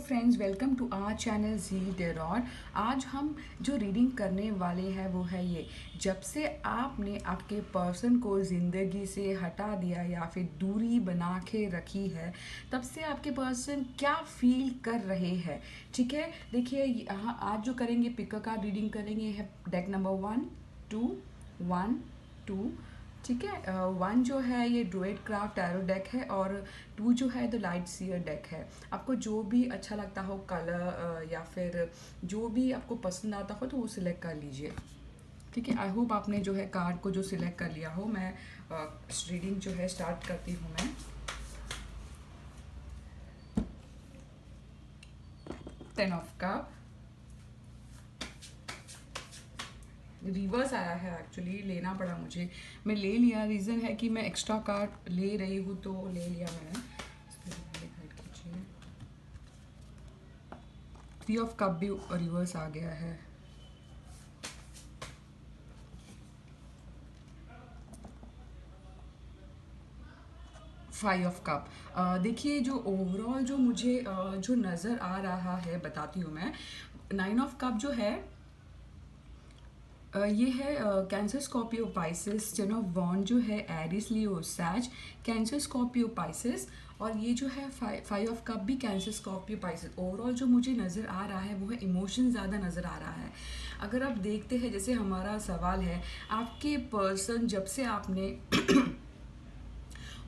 Friends, welcome to our channel G tarot. आज हम जो रीडिंग करने वाले हैं वो है ये। जब से आपने आपके पर्सन को ज़िंदगी से हटा दिया या फिर दूरी बना के रखी है, तब से आपके पर्सन क्या फील कर रहे हैं। ठीक है, देखिए यहाँ आज जो करेंगे पिक कार्ड रीडिंग करेंगे है डेक नंबर 1 2 ठीक है। 1 जो है ये ड्रूइड क्राफ्ट टैरो डेक है और 2 जो है द लाइट सीयर डेक है। आपको जो भी अच्छा लगता हो कलर या फिर जो भी आपको पसंद आता हो तो वो सिलेक्ट कर लीजिए। ठीक है, आई होप आपने जो है कार्ड को जो सिलेक्ट कर लिया हो। मैं रीडिंग जो है स्टार्ट करती हूँ। मैं 10 ऑफ कप रिवर्स आया है, एक्चुअली लेना पड़ा मुझे। मैं ले लिया, रीज़न है कि मैं एक्स्ट्रा कार्ड ले रही हूँ तो ले लिया मैंने। 3 ऑफ कप भी रिवर्स आ गया है। Five of cup. देखिए जो ओवरऑल जो मुझे जो नज़र आ रहा है बताती हूँ मैं। 9 ऑफ कप जो है ये है cancer Scorpio Pisces. 10 of wand जो है एरिस लियो सैज कैंसर स्कॉर्पियो पाइसेस। और ये जो है 5 ऑफ कप भी कैंसर स्कॉर्पियो पाइसेस। ओवरऑल जो मुझे नज़र आ रहा है वो है इमोशन ज़्यादा नज़र आ रहा है। अगर आप देखते हैं, जैसे हमारा सवाल है, आपके पर्सन जब से आपने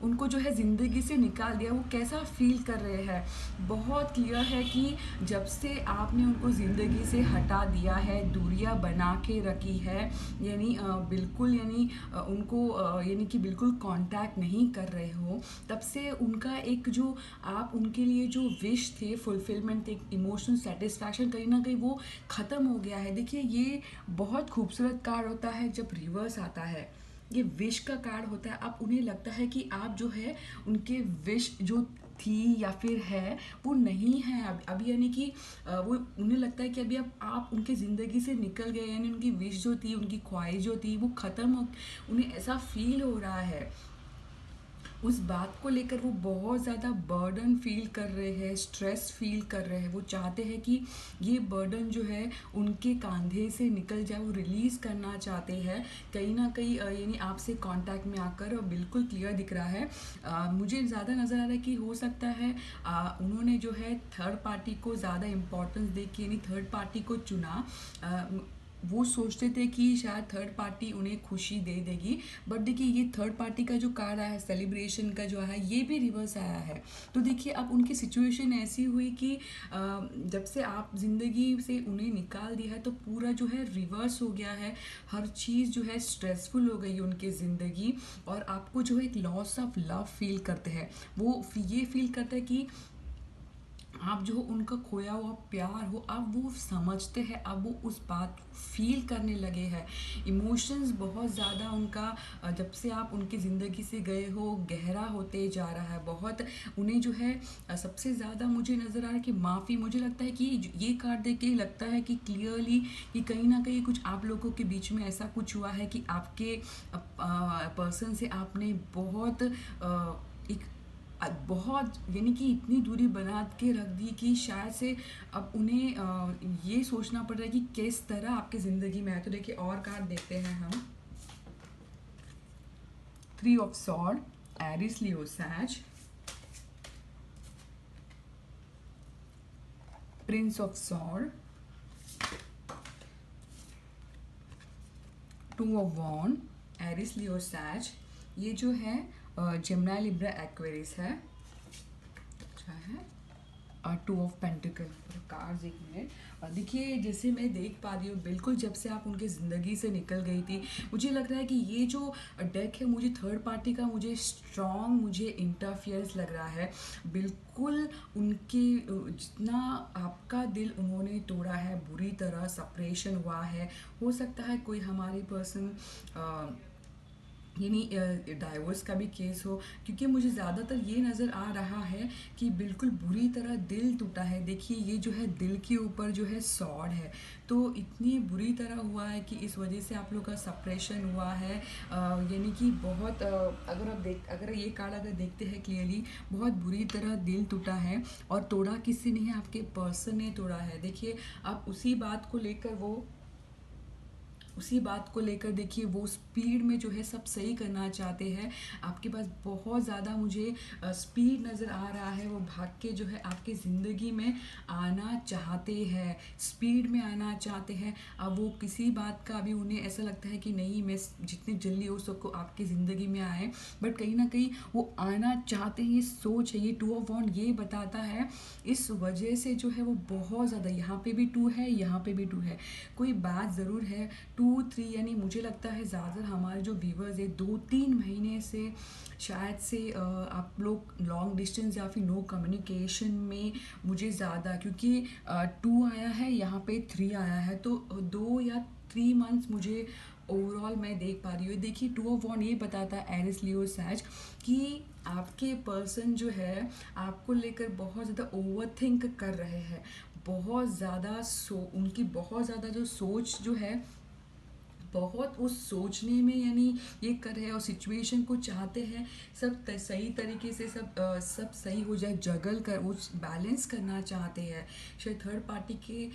उनको जो है ज़िंदगी से निकाल दिया वो कैसा फील कर रहे हैं। बहुत क्लियर है कि जब से आपने उनको ज़िंदगी से हटा दिया है, दूरियां बना के रखी है, यानी बिल्कुल यानी उनको यानी कि बिल्कुल कांटेक्ट नहीं कर रहे हो, तब से उनका एक जो आप उनके लिए जो विश थे, फुलफिलमेंट, एक इमोशनल सेटिस्फैक्शन कहीं ना कहीं वो ख़त्म हो गया है। देखिए ये बहुत खूबसूरत कार्ड होता है जब रिवर्स आता है। ये विश का कार्ड होता है। अब उन्हें लगता है कि आप जो है उनके विश जो थी या फिर है वो नहीं है अभी यानी कि वो उन्हें लगता है कि अभी अब आप उनके ज़िंदगी से निकल गए, यानी उनकी विश जो थी, उनकी ख्वाहिश जो थी वो ख़त्म हो, उन्हें ऐसा फील हो रहा है। उस बात को लेकर वो बहुत ज़्यादा बर्डन फील कर रहे हैं, स्ट्रेस फील कर रहे हैं। वो चाहते हैं कि ये बर्डन जो है उनके कंधे से निकल जाए, वो रिलीज़ करना चाहते हैं कहीं ना कहीं यानी आपसे कांटेक्ट में आकर। और बिल्कुल क्लियर दिख रहा है, मुझे ज़्यादा नज़र आ रहा है कि हो सकता है उन्होंने जो है थर्ड पार्टी को ज़्यादा इम्पोर्टेंस दे के यानी थर्ड पार्टी को चुना। वो सोचते थे कि शायद थर्ड पार्टी उन्हें खुशी दे देगी, बट देखिए ये थर्ड पार्टी का जो कार्ड आया है, सेलिब्रेशन का जो है, ये भी रिवर्स आया है। तो देखिए अब उनकी सिचुएशन ऐसी हुई कि जब से आप ज़िंदगी से उन्हें निकाल दिया है तो पूरा जो है रिवर्स हो गया है। हर चीज़ जो है स्ट्रेसफुल हो गई उनकी ज़िंदगी। और आपको जो है एक लॉस ऑफ लव फील करते हैं। वो ये फील करते हैं कि आप जो उनका खोया हुआ प्यार हो, अब वो समझते हैं, अब वो उस बात को फील करने लगे हैं। इमोशंस बहुत ज़्यादा उनका जब से आप उनकी ज़िंदगी से गए हो गहरा होते जा रहा है। बहुत उन्हें जो है सबसे ज़्यादा मुझे नज़र आ रहा है कि माफ़ी। मुझे लगता है कि ये कार्ड देख के लगता है कि क्लियरली कि कहीं ना कहीं कुछ आप लोगों के बीच में ऐसा कुछ हुआ है कि आपके पर्सन से आपने बहुत एक बहुत यानी कि इतनी दूरी बना के रख दी कि शायद से अब उन्हें ये सोचना पड़ रहा है कि किस तरह आपकी ज़िंदगी में आए। तो देखिए और कार्ड देखते हैं हम। 3 of sword Aries Leo Sag, prince of sword, 2 of wand Aries Leo Sag. ये जो है जेमिनी लिब्रा एक्वेरियस है। अच्छा है। 2 ऑफ पेंटिकल कार्ड्स। एक मिनट, देखिए जैसे मैं देख पा रही हूँ, बिल्कुल जब से आप उनके ज़िंदगी से निकल गई थी, मुझे लग रहा है कि ये जो डेक है, मुझे थर्ड पार्टी का मुझे स्ट्रॉन्ग मुझे इंटरफियरेंस लग रहा है। बिल्कुल उनके जितना आपका दिल उन्होंने तोड़ा है, बुरी तरह सेपरेशन हुआ है। हो सकता है कोई हमारी पर्सन यानी डाइवोर्स का भी केस हो, क्योंकि मुझे ज़्यादातर ये नज़र आ रहा है कि बिल्कुल बुरी तरह दिल टूटा है। देखिए ये जो है दिल के ऊपर जो है सॉड है, तो इतनी बुरी तरह हुआ है कि इस वजह से आप लोग का सप्रेशन हुआ है। यानी कि बहुत अगर ये कार्ड अगर देखते हैं क्लियरली, बहुत बुरी तरह दिल टूटा है। और तोड़ा किसी ने है, आपके पर्सन ने तोड़ा है। देखिए आप उसी बात को लेकर देखिए वो स्पीड में जो है सब सही करना चाहते हैं। आपके पास बहुत ज़्यादा मुझे स्पीड नज़र आ रहा है, वो भाग के जो है आपकी ज़िंदगी में आना चाहते हैं, स्पीड में आना चाहते हैं। अब वो किसी बात का अभी उन्हें ऐसा लगता है कि नहीं, मैं जितनी जल्दी हो सको आपकी ज़िंदगी में आए, बट कहीं ना कहीं वो आना चाहते हैं। ये सोच है, ये टू ऑफ वॉन्ड ये बताता है। इस वजह से जो है वो बहुत ज़्यादा, यहाँ पे भी टू है, यहाँ पे भी टू है। कोई बात ज़रूर है। 2-3 यानी मुझे लगता है ज़्यादातर हमारे जो व्यूवर्स है 2-3 महीने से शायद से आप लोग लॉन्ग डिस्टेंस या फिर नो कम्युनिकेशन में, मुझे ज़्यादा, क्योंकि 2 आया है, यहाँ पे 3 आया है, तो 2 या 3 मंथ्स मुझे ओवरऑल मैं देख पा रही हूँ। देखिए टू ऑफ वॉन्ड ये बताता है एरिस लियो सैज कि आपके पर्सन जो है आपको लेकर बहुत ज़्यादा ओवर थिंक कर रहे हैं। बहुत ज़्यादा उनकी बहुत ज़्यादा जो सोच जो है, बहुत उस सोचने में यानी ये कर रहे हैं, और सिचुएशन को चाहते हैं सब सही तरीके से, सब सही हो जाए, जगल कर वो बैलेंस करना चाहते हैं। शायद थर्ड पार्टी के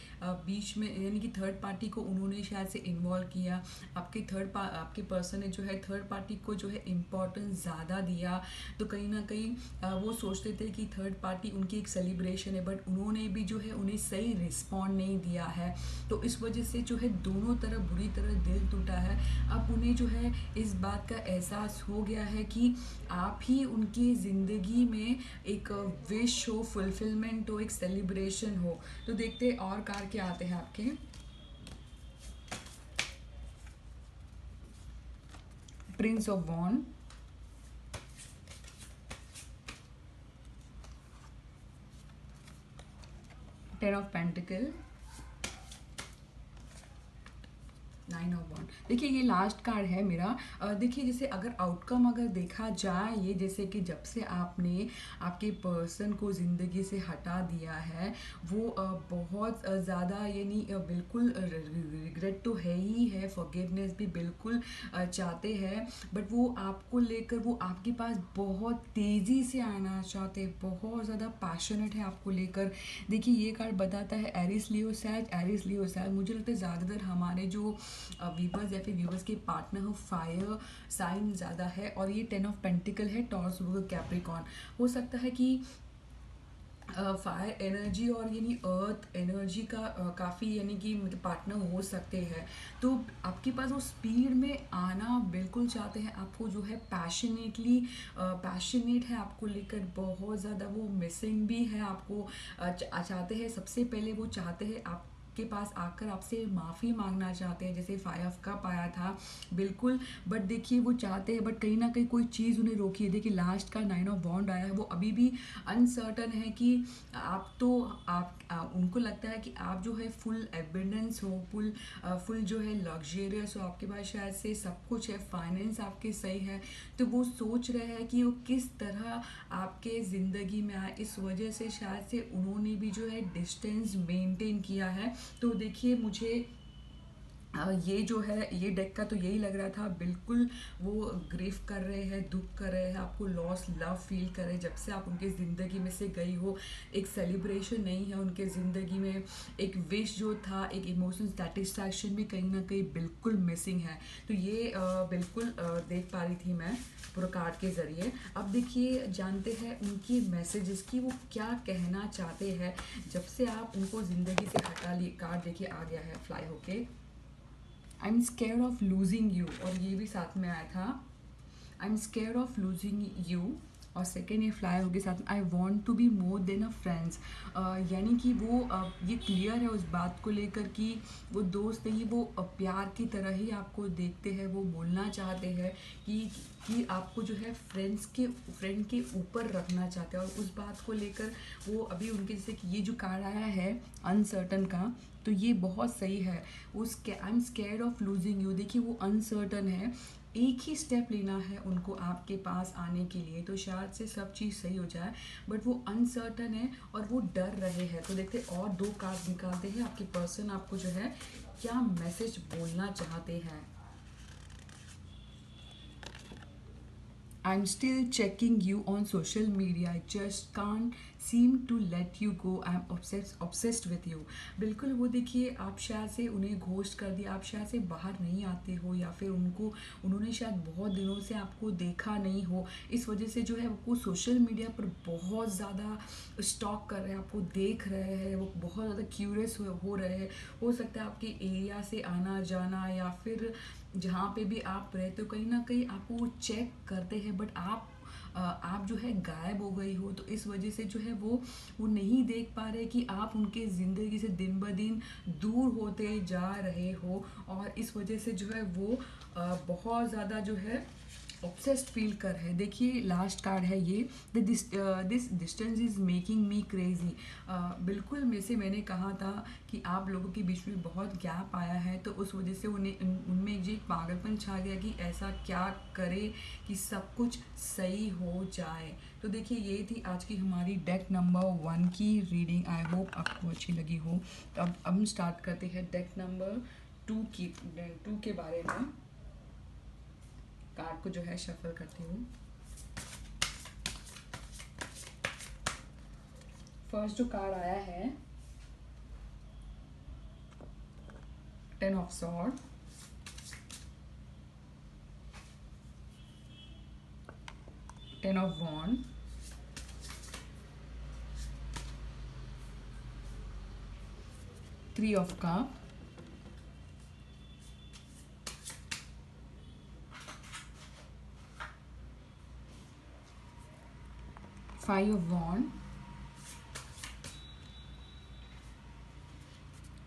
बीच में, यानी कि थर्ड पार्टी को उन्होंने शायद से इन्वॉल्व किया। आपके पर्सन ने जो है थर्ड पार्टी को जो है इम्पोर्टेंस ज़्यादा दिया। तो कहीं ना कहीं वो सोचते थे कि थर्ड पार्टी उनकी एक सेलिब्रेशन है, बट उन्होंने भी जो है उन्हें सही रिस्पॉन्ड नहीं दिया है। तो इस वजह से जो है दोनों तरफ बुरी तरह दिल टूटा है। अब उन्हें जो है इस बात का एहसास हो गया है कि आप ही उनकी ज़िंदगी में एक विश हो, फुलफिलमेंट हो, एक सेलिब्रेशन हो। तो देखते हैं और कार के आते हैं आपके। Prince of wand, 10 of pentacle, 9 of wand. देखिए ये लास्ट कार्ड है मेरा। देखिए जैसे अगर आउटकम अगर देखा जाए, ये जैसे कि जब से आपने आपके पर्सन को ज़िंदगी से हटा दिया है, वो बहुत ज़्यादा यानी बिल्कुल रिग्रेट तो है ही है, फॉरगिवनेस भी बिल्कुल चाहते हैं, बट वो आपको लेकर वो आपके पास बहुत तेज़ी से आना चाहते हैं, बहुत ज़्यादा पैशनेट है आपको लेकर। देखिए ये कार्ड बताता है एरिस लियो सैज, एरिस लियो सैज। मुझे लगता है ज़्यादातर हमारे जो व्यूवर्स या फिर व्यूवर्स के पार्टनर हो फायर साइन ज़्यादा है, और ये 10 ऑफ पेंटिकल है, टॉरस वर्ग कैप्रिकॉर्न। हो सकता है कि फायर एनर्जी और यानी अर्थ एनर्जी का काफ़ी यानी कि मतलब पार्टनर हो सकते हैं। तो आपके पास वो स्पीड में आना बिल्कुल चाहते हैं, आपको जो है पैशनेट है आपको लेकर बहुत ज़्यादा, वो मिसिंग भी है आपको। चाहते हैं, सबसे पहले वो चाहते हैं आपके पास आकर आपसे माफ़ी मांगना चाहते हैं, जैसे 5 ऑफ कप आया था बिल्कुल। बट देखिए वो चाहते हैं, बट कहीं ना कहीं कोई चीज़ उन्हें रोकी है। देखिए लास्ट का 9 ऑफ वॉन्ड आया है, वो अभी भी अनसर्टन है कि उनको लगता है कि आप जो है फुल एबिडेंस हो, फुल जो है लग्जरियस हो, आपके पास शायद से सब कुछ है, फाइनेंस आपके सही है। तो वो सोच रहे हैं कि वो किस तरह आपके ज़िंदगी में आए, इस वजह से शायद से उन्होंने भी जो है डिस्टेंस मेंटेन किया है। तो देखिए मुझे ये जो है ये डेक का तो यही लग रहा था, बिल्कुल वो ग्रीफ कर रहे हैं, दुख कर रहे हैं, आपको लॉस लव फील कर रहे हैं जब से आप उनके ज़िंदगी में से गई हो। एक सेलिब्रेशन नहीं है उनके ज़िंदगी में, एक विश जो था, एक इमोशनल सेटिस्फैक्शन भी कहीं ना कहीं बिल्कुल मिसिंग है। तो ये बिल्कुल देख पा रही थी मैं पूरा कार्ड के ज़रिए। अब देखिए जानते हैं उनकी मैसेजेस की, वो क्या कहना चाहते हैं जब से आप उनको ज़िंदगी से हटा लिए। कार्ड देखिए आ गया है फ्लाई होके, I am scared of losing you, और ये भी साथ में आया था, I am scared of losing you. और सेकेंड ये फ्लाई होगी साथ में, I want to be more than a friends. यानी कि वो ये क्लियर है उस बात को लेकर कि वो दोस्त नहीं, वो प्यार की तरह ही आपको देखते हैं। वो बोलना चाहते हैं कि आपको जो है फ्रेंड के ऊपर रखना चाहते हैं, और उस बात को लेकर वो अभी उनके, जैसे कि ये जो कार्ड आया है अनसर्टन का, तो ये बहुत सही है। I am scared of losing you. देखिए वो अनसर्टन है, एक ही स्टेप लेना है उनको आपके पास आने के लिए, तो शायद से सब चीज़ सही हो जाए। बट वो अनसर्टन है और वो डर रहे हैं। तो देखते और दो कार्ड निकालते हैं, आपके पर्सन आपको जो है क्या मैसेज बोलना चाहते हैं। I'm still checking you on social media. I just can't seem to let you go. I'm obsessed with you. बिल्कुल वो देखिए, आप शायद से उन्हें घोस्ट कर दिया, आप शायद से बाहर नहीं आते हो, या फिर उन्होंने शायद बहुत दिनों से आपको देखा नहीं हो। इस वजह से जो है वो सोशल मीडिया पर बहुत ज़्यादा स्टॉक कर रहे हैं, आपको देख रहे हैं, वो बहुत ज़्यादा क्यूरियस हो रहे हैं। हो सकता है आपके एरिया से आना जाना, या फिर जहाँ पे भी आप रहते हो कहीं ना कहीं आपको वो चेक करते हैं। बट आप जो है गायब हो गई हो, तो इस वजह से जो है वो नहीं देख पा रहे कि आप उनके ज़िंदगी से दिन ब दिन दूर होते जा रहे हो। और इस वजह से जो है वो बहुत ज़्यादा जो है ऑब्सेस्ड फील कर है। देखिए लास्ट कार्ड है ये, this distance is making me crazy. बिल्कुल मैंने कहा था कि आप लोगों के बीच में बहुत गैप आया है, तो उस वजह से उनमें एक पागलपन छा गया कि ऐसा क्या करे कि सब कुछ सही हो जाए। तो देखिए ये थी आज की हमारी डेक नंबर 1 की रीडिंग। आई होप आपको अच्छी लगी हो। तो अब हम स्टार्ट करते हैं डेक नंबर 2 के बारे में। कार्ड को जो है शफल करती हूँ। फर्स्ट जो कार्ड आया है 10 of sword, ten of wand, three of cup, five of wand,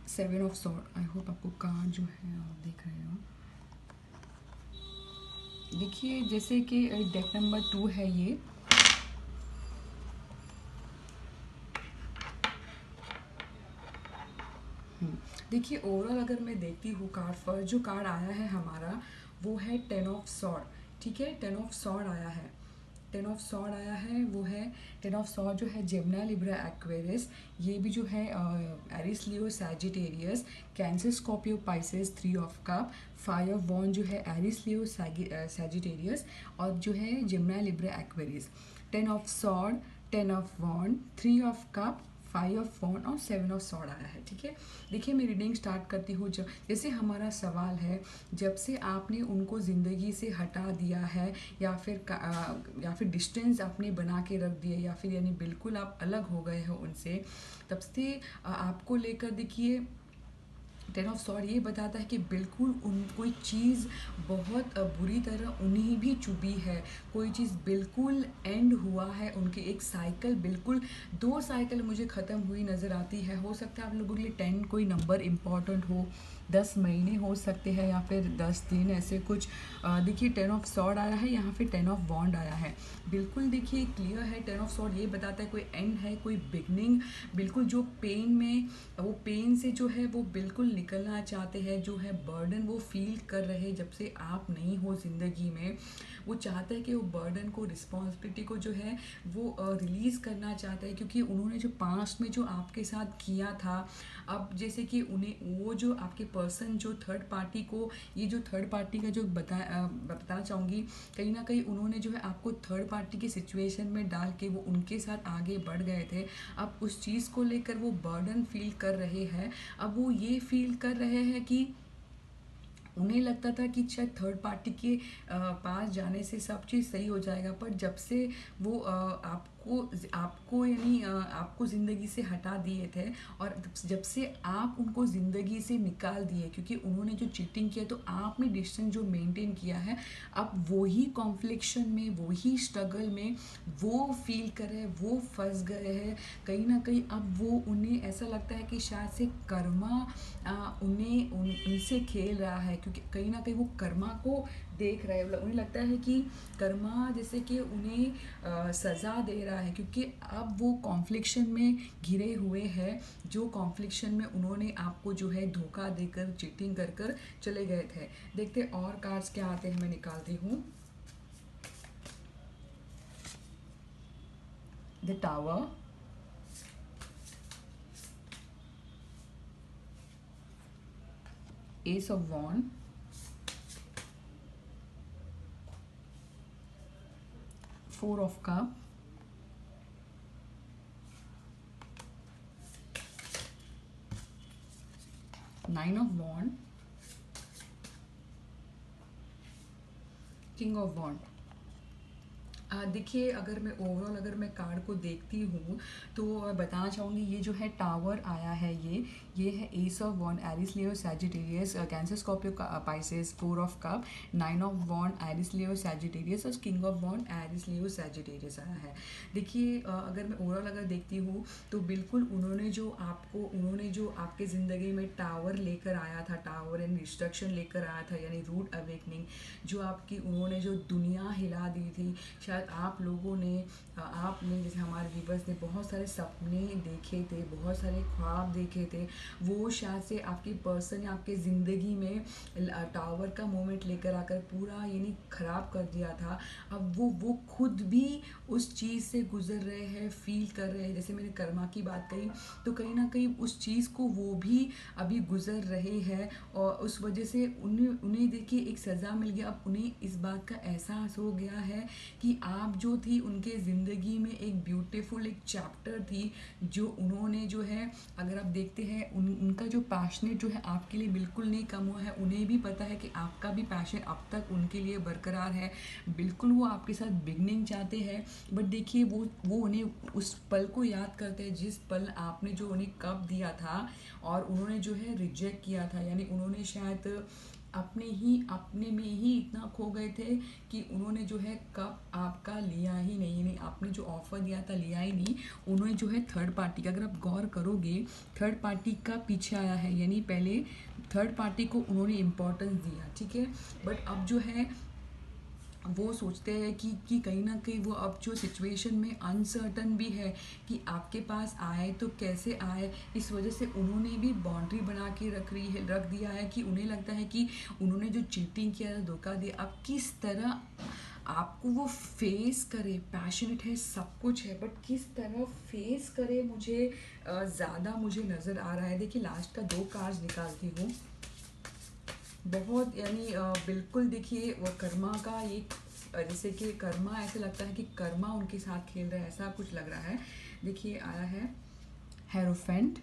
seven of sword. I hope आपको कार्ड जो है आप देख रहे हो। देखिए जैसे कि डेक नंबर 2 है ये, देखिए ओवरऑल अगर मैं देखती हूँ कार्ड, फर्स्ट जो कार्ड आया है हमारा वो है 10 ऑफ सॉर्ड। ठीक है, 10 ऑफ सॉर्ड आया है, 10 ऑफ सॉर्ड आया है, वो है 10 ऑफ सॉर्ड जो है जेमिनी, लिब्रा, एक्वेरियस। ये भी जो है Aries, Leo, Sagittarius, Cancer, Scorpio, Pisces. Three of cup, five of wand जो है एरिस, लियो, सैजिटेरियस, और जो है Gemini, Libra, Aquarius. 10 of sword, 10 of wand, three of cup, five of wand और सेवन ऑफ सॉर्ड आया है। ठीक है, देखिए मैं रीडिंग स्टार्ट करती हूँ। जब जैसे हमारा सवाल है, जब से आपने उनको ज़िंदगी से हटा दिया है, या फिर डिस्टेंस आपने बना के रख दिया, या फिर यानी बिल्कुल आप अलग हो गए हो उनसे, तब से आपको लेकर देखिए 10 ऑफ सॉर्ड ये बताता है कि बिल्कुल कोई चीज़ बहुत बुरी तरह उन्हें भी चुभी है। कोई चीज़ बिल्कुल एंड हुआ है, उनके एक साइकिल, बिल्कुल 2 साइकिल मुझे ख़त्म हुई नज़र आती है। हो सकता है आप लोगों के लिए 10 कोई नंबर इम्पॉर्टेंट हो, 10 महीने हो सकते हैं, या फिर 10 दिन, ऐसे कुछ। देखिए 10 ऑफ सॉर्ड आया है, यहाँ पे 10 ऑफ वॉन्ड आया है। बिल्कुल देखिए क्लियर है, 10 ऑफ सॉर्ड ये बताता है कोई एंड है, कोई बिगनिंग। बिल्कुल जो पेन में, वो पेन से जो है वो बिल्कुल निकलना चाहते हैं, जो है बर्डन वो फील कर रहे हैं जब से आप नहीं हो ज़िंदगी में। वो चाहते हैं कि वो बर्डन को, रिस्पॉन्सिबिलिटी को जो है वो रिलीज़ करना चाहते हैं, क्योंकि उन्होंने जो पास्ट में जो आपके साथ किया था, अब जैसे कि उन्हें वो जो आपके पर्सन जो थर्ड पार्टी को, ये जो थर्ड पार्टी का जो बताना चाहूँगी, कहीं ना कहीं उन्होंने जो है आपको थर्ड पार्टी की सिचुएशन में डाल के वो उनके साथ आगे बढ़ गए थे। अब उस चीज़ को लेकर वो बर्डन फील कर रहे हैं। अब वो ये फील कर रहे हैं कि उन्हें लगता था कि शायद थर्ड पार्टी के पास जाने से सब चीज़ सही हो जाएगा, पर जब से वो आपको यानी आपको ज़िंदगी से हटा दिए थे, और जब से आप उनको ज़िंदगी से निकाल दिए, क्योंकि उन्होंने जो चीटिंग किया, तो आपने डिस्टेंस जो मेंटेन किया है, अब वही कॉन्फ्लिक्शन में, वही स्ट्रगल में वो फील कर रहे हैं, वो फंस गए हैं कहीं ना कहीं। अब वो उन्हें ऐसा लगता है कि शायद से कर्मा उनसे खेल रहा है, क्योंकि कहीं ना कहीं वो कर्मा को देख रहे हैं, मतलब उन्हें लगता है कि कर्मा जैसे कि उन्हें सज़ा दे रहा है, क्योंकि अब वो कॉन्फ्लिक्शन में घिरे हुए हैं, जो कॉन्फ्लिक्शन में उन्होंने आपको जो है धोखा देकर चीटिंग कर कर चले गए थे। देखते और कार्ड्स क्या आते हैं, मैं निकालती हूँ। The tower, ace of wand, four of cup, nine of wand, king of wand. देखिए, अगर मैं ओवरऑल अगर मैं कार्ड को देखती हूँ तो मैं बताना चाहूँगी, ये जो है टावर आया है, ये है ace of wand, Aries Leo Sagittarius, Cancer Scorpio Pisces, four of cup, nine of wand, Aries Leo Sagittarius, और king of wand, Aries Leo Sagittarius आया है। देखिए, अगर मैं ओवरऑल अगर देखती हूँ तो बिल्कुल उन्होंने जो आपके ज़िंदगी में टावर लेकर आया था, टावर एंड डिस्ट्रक्शन लेकर आया था, यानी रूड अवेकनिंग, जो आपकी उन्होंने जो दुनिया हिला दी थी। शायद आप लोगों ने आपने जैसे हमारे व्यूवर्स ने बहुत सारे सपने देखे थे, बहुत सारे ख्वाब देखे थे, वो शायद से आपके पर्सन या आपके ज़िंदगी में टावर का मोमेंट लेकर आकर पूरा यानी ख़राब कर दिया था। अब वो खुद भी उस चीज़ से गुजर रहे हैं, फील कर रहे हैं। जैसे मैंने कर्मा की बात कही, तो कहीं ना कहीं उस चीज़ को वो भी अभी गुजर रहे हैं, और उस वजह से उन्हें उन्हें देखिए एक सज़ा मिल गया। अब उन्हें इस बात का एहसास हो गया है कि आप जो थी उनके ज़िंदगी में एक ब्यूटीफुल एक चैप्टर थी, जो उन्होंने जो है, अगर आप देखते हैं उनका जो पैशनेट जो है आपके लिए बिल्कुल नहीं कम हुआ है। उन्हें भी पता है कि आपका भी पैशन अब तक उनके लिए बरकरार है, बिल्कुल वो आपके साथ बिगनिंग चाहते हैं। बट देखिए, वो उन्हें उस पल को याद करते हैं जिस पल आपने जो उन्हें कप दिया था और उन्होंने जो है रिजेक्ट किया था, यानी उन्होंने शायद अपने में ही इतना खो गए थे कि उन्होंने जो है कप आपका लिया ही नहीं, नहीं आपने जो ऑफर दिया था लिया ही नहीं। उन्होंने जो है थर्ड पार्टी का, अगर आप गौर करोगे, थर्ड पार्टी का पीछे आया है, यानी पहले थर्ड पार्टी को उन्होंने इम्पोर्टेंस दिया, ठीक है। बट अब जो है वो सोचते हैं कि कहीं ना कहीं वो अब जो सिचुएशन में अनसर्टन भी है कि आपके पास आए तो कैसे आए, इस वजह से उन्होंने भी बाउंड्री बना के रख दिया है कि उन्हें लगता है कि उन्होंने जो चीटिंग किया, धोखा दिया, अब किस तरह आपको वो फेस करे। पैशनेट है, सब कुछ है, बट किस तरह फेस करे, ज़्यादा मुझे नज़र आ रहा है। देखिए, लास्ट का दो कार्ड निकालती हूँ, बहुत यानी बिल्कुल देखिए वो कर्मा का ये, जैसे कि कर्मा ऐसे लगता है कि कर्मा उनके साथ खेल रहा है, ऐसा कुछ लग रहा है। देखिए, आया है हेरोफेंट,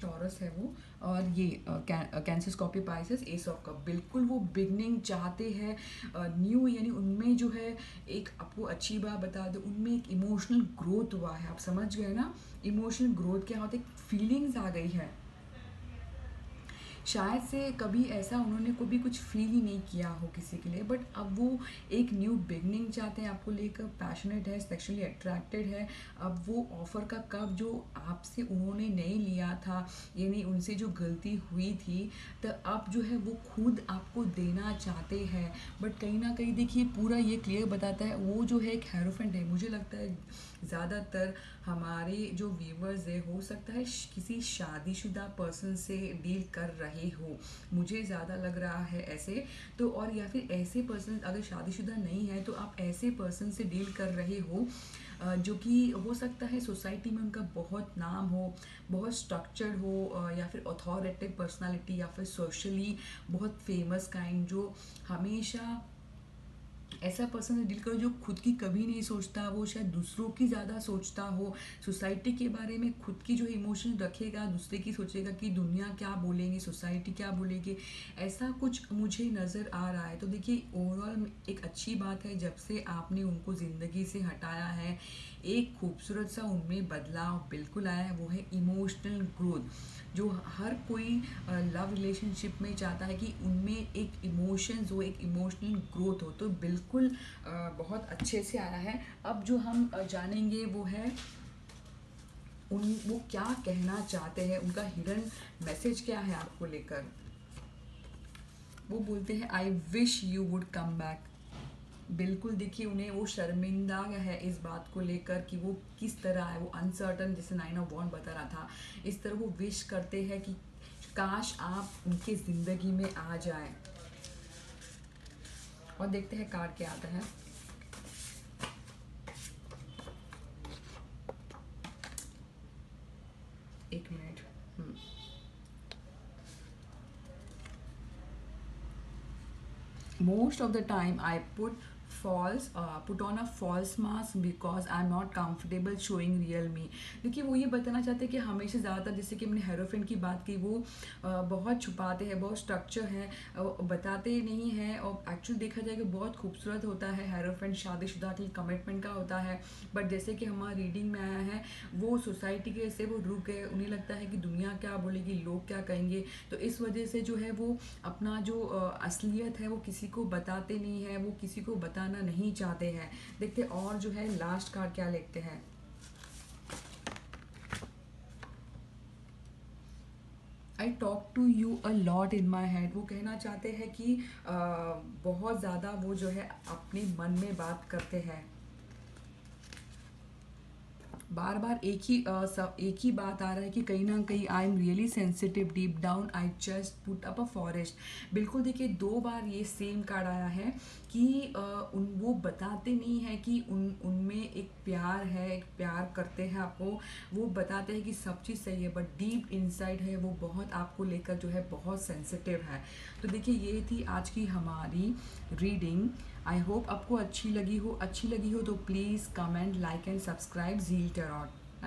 टॉरस है वो, और ये cancer Scorpio Pisces, S of cup, बिल्कुल वो बिगनिंग चाहते हैं, न्यू, यानी उनमें जो है एक, आपको अच्छी बात बता दो, उनमें एक इमोशनल ग्रोथ हुआ है। आप समझ गए ना, इमोशनल ग्रोथ क्या होता है, फीलिंग्स आ गई है। शायद से कभी ऐसा उन्होंने कभी कुछ फील ही नहीं किया हो किसी के लिए, बट अब वो एक न्यू बिगनिंग चाहते हैं, आपको लेकर पैशनेट है, सेक्सुअली अट्रैक्टेड है। अब वो ऑफर का कप जो आपसे उन्होंने नहीं लिया था, यानी उनसे जो गलती हुई थी, तो अब जो है वो खुद आपको देना चाहते हैं। बट कहीं ना कहीं देखिए, पूरा ये क्लियर बताता है, वो जो है एक हेरोफेंट है। मुझे लगता है ज़्यादातर हमारे जो व्यूवर्स है, हो सकता है किसी शादीशुदा पर्सन से डील कर रहे हो, मुझे ज़्यादा लग रहा है ऐसे। तो और या फिर ऐसे पर्सन अगर शादीशुदा नहीं है तो आप ऐसे पर्सन से डील कर रहे हो जो कि हो सकता है सोसाइटी में उनका बहुत नाम हो, बहुत स्ट्रक्चर्ड हो, या फिर अथॉरिटेटिव पर्सनालिटी, या फिर सोशली बहुत फेमस काइंड, जो हमेशा ऐसा पर्सन से डील करो जो खुद की कभी नहीं सोचता, वो शायद दूसरों की ज़्यादा सोचता हो, सोसाइटी के बारे में खुद की जो इमोशन रखेगा, दूसरे की सोचेगा कि दुनिया क्या बोलेंगी, सोसाइटी क्या बोलेगी, ऐसा कुछ मुझे नज़र आ रहा है। तो देखिए, ओवरऑल एक अच्छी बात है, जब से आपने उनको ज़िंदगी से हटाया है, एक खूबसूरत सा उनमें बदलाव बिल्कुल आया है, वो है इमोशनल ग्रोथ, जो हर कोई लव रिलेशनशिप में चाहता है कि उनमें एक इमोशंस हो, एक इमोशनल ग्रोथ हो। तो बिल्कुल बहुत अच्छे से आया है। अब जो हम जानेंगे वो है वो क्या कहना चाहते हैं, उनका हिडन मैसेज क्या है आपको लेकर। वो बोलते हैं I wish you would come back. बिल्कुल देखिए, उन्हें वो शर्मिंदा है इस बात को लेकर कि वो किस तरह है, वो अनसर्टन, जैसे नाइन ऑफ वॉन्ड बता रहा था, इस तरह वो विश करते हैं कि काश आप उनके ज़िंदगी में आ जाए। और देखते हैं कार्ड क्या आता है। एक minute. Most of the time I put on a false mask because I'm not comfortable showing real me। देखिए वो ये बताना चाहते हैं कि हमेशा ज़्यादातर, जैसे कि हमने हेरोफेंट की बात की, वो बहुत छुपाते हैं, बहुत स्ट्रक्चर है, बताते नहीं हैं। और एक्चुअली देखा जाए कि बहुत खूबसूरत होता है हेरोफेंट, शादीशुदा के लिए कमिटमेंट का होता है। बट जैसे कि हमारी रीडिंग में आया है, वो सोसाइटी के से वो रुक गए, उन्हें लगता है कि दुनिया क्या बोलेगी, लोग क्या कहेंगे। तो इस वजह से जो है वो अपना जो असलियत है वो किसी को बताते नहीं है, वो किसी को बताना नहीं चाहते हैं। देखते और जो है लास्ट कार्ड क्या लिखते हैं। I talk to you a lot in my head. वो कहना चाहते हैं कि बहुत ज़्यादा वो जो है अपने मन में बात करते हैं, बार बार एक ही बात आ रहा है कि कहीं ना कहीं I am really sensitive deep down, I just put up a forest. बिल्कुल देखिए, 2 बार ये सेम कार्ड आया है कि वो बताते नहीं है कि उनमें एक प्यार है, एक प्यार करते हैं आपको। वो बताते हैं कि सब चीज़ सही है, बट डीप इनसाइड है वो बहुत आपको लेकर जो है बहुत सेंसिटिव है। तो देखिए ये थी आज की हमारी रीडिंग। आई होप आपको अच्छी लगी हो तो please comment, like and subscribe zeal tarot.